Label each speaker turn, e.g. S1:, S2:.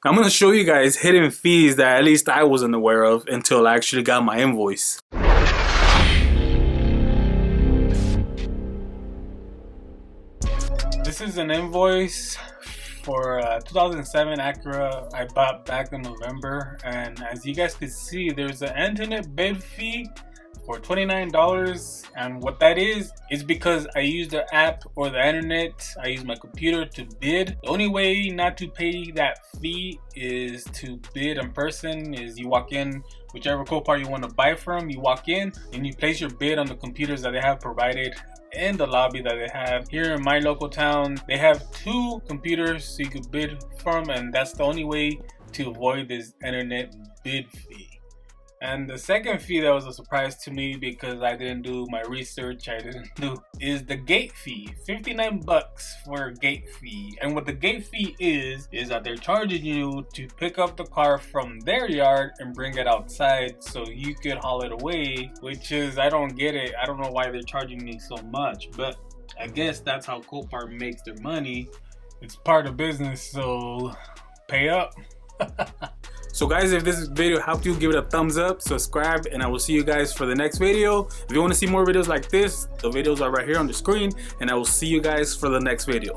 S1: I'm gonna show you guys hidden fees that at least I wasn't aware of until I actually got my invoice. This is an invoice for 2007 Acura I bought back in November, and as you guys can see, there's an internet bid fee for $29, and what that is because I use the app or the internet. I use my computer to bid. The only way not to pay that fee is to bid in person. Is you walk in, whichever Copart you want to buy from, you walk in and you place your bid on the computers that they have provided in the lobby that they have. Here in my local town, they have 2 computers so you could bid from, and that's the only way to avoid this internet bid fee. And the second fee that was a surprise to me, because I didn't do my research, is the gate fee. 59 bucks for a gate fee. And what the gate fee is that they're charging you to pick up the car from their yard and bring it outside so you could haul it away, which is, I don't get it. I don't know why they're charging me so much, but I guess that's how Copart makes their money. It's part of business, so pay up. So guys, if this video helped you, give it a thumbs up, subscribe, and I will see you guys for the next video. If you want to see more videos like this, the videos are right here on the screen, and I will see you guys for the next video.